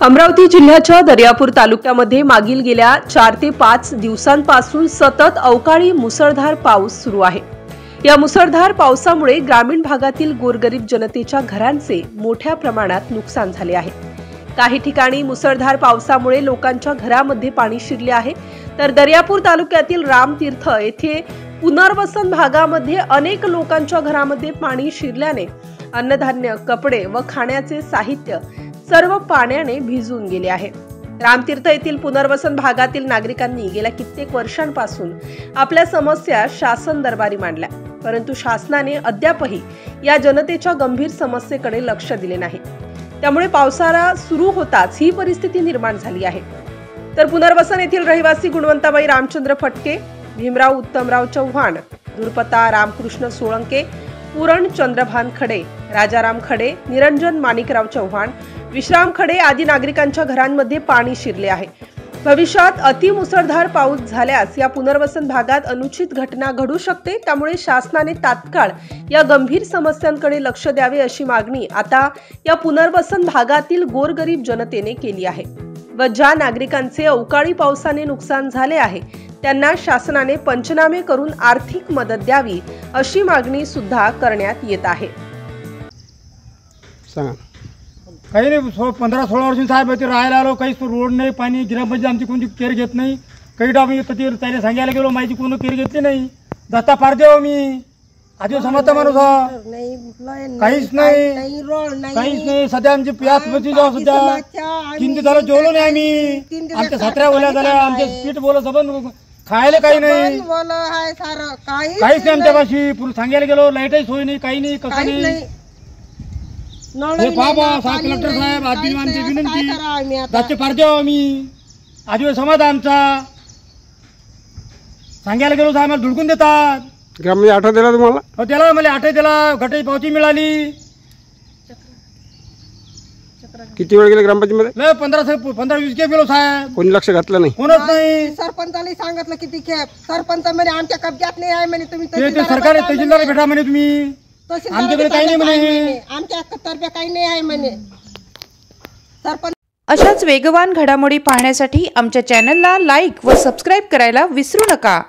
अमरावती जिल्ह्याच्या दर्यापूर तालुक्यामध्ये मागील गेल्या 4 ते 5 दिवसांपासून सतत अवकाळी मुसळधार पाऊस सुरू आहे। या मुसळधार पावसामुळे ग्रामीण भागातील गोरगरीब जनतेच्या घरांचे मोठ्या प्रमाणात नुकसान झाले आहे। काही ठिकाणी मुसळधार पावसामुळे लोकांच्या घरामध्ये पाणी शिरले आहे, तर दर्यापूर तालुक्यातील रामतीर्थ येथे पुनर्वसन भागामध्ये अनेक लोकांच्या घरामध्ये पाणी शिरल्याने अन्नधान्य, कपडे व खाण्याचे साहित्य सर्व पाण्याने भिजून गेले आहे। रामतीर्थ येथील पुनर्वसन भागातील नागरिकांनी गेल्या कित्येक वर्षांपासून आपल्या समस्या शासन दरबारी मांडल्या, परंतु शासनाने अद्यापही या जनतेच्या गंभीर समस्येकडे लक्ष दिले नाही। त्यामुळे पावसाळा सुरू होताच ही परिस्थिती निर्माण झाली आहे। तर पुनर्वसन येथील रहिवासी गुणवंताबाई रामचंद्र फटके, भीमराव उत्तमराव चव्हाण, दुर्पता रामकृष्ण सोळंके, पूरण चंद्रभान खडे, राजाराम खडे, निरंजन माणिकराव चव्हाण, विश्राम खडे आदी नागरिकांच्या घरांमध्ये पाणी शिरले आहे। भविष्यात अतिमुसळधार पाऊस झाल्यास या पुनर्वसन भागात अनुचित घटना घडू शकते, त्यामुळे शासनाने तात्काळ या गंभीर समस्यांकडे लक्ष द्यावे अशी मागणी आता या पुनर्वसन भागातील गोरगरीब जनतेने केली आहे व ज्या नागरिकांचे अवकाळी पावसाने नुकसान झाले आहे त्यांना शासनाने पंचनामे करून आर्थिक मदत द्यावी अशी मागणी सुद्धा करण्यात येत आहे। काही नाही, 15-16 वर्ष साहेब ते राहायला आलो, काहीच रोड नाही, पाणी, ग्रामपंचायत आमची कोणती केअर घेत नाही। काही डाब त्याने सांगायला गेलो, माझी कोणी केअर घेतली नाही। दस्ता फार देव मी आधी समजता माणूस काहीच नाही, काहीच नाही। सध्या आमची प्यास बची जाऊ, सध्या 3 दिवस झालं जेवलो नाही आम्ही। आमच्या सासऱ्या बोल्या झाल्या, आमचे पीठ बोल सबंध खायला काही नाही, काहीच नाही आमच्यापाशी। पुढे सांगायला गेलो, लाईटही सोय नाही, काही नाही, कसं नाही। बाबा साहेब, कलेक्टर साहेब, आधी आमची विनंती, दस्ते फार देव आम्ही आधी समाज आमचा। सांगायला गेलो साहेब मला धुडकून देतात। ग्रामपंचायत आठवत दिला तुम्हाला? हो त्याला, मला आठवत दिला, घटाची पावती मिळाली। किती वेळ गेले ग्रामपंचायतमध्ये? 15-20 खेप गेलो साहेब, कोणी लक्ष घातलं नाही, कोणच नाही। सरपंचाला सांगितलं किती खेप, सरपंच म्हणे आमच्या कब्जात नाही आहे म्हणे, तुम्ही सरकारी तहसीलदार भेटा म्हणे, तुम्ही आमच्याकडे काही नाही म्हणे, आमच्या तर्फे काही नाही आहे म्हणे सरपंच। अशाच वेगवान घडामोडी पाहण्यासाठी आमच्या चॅनलला लाईक व सबस्क्राईब करायला विसरू नका।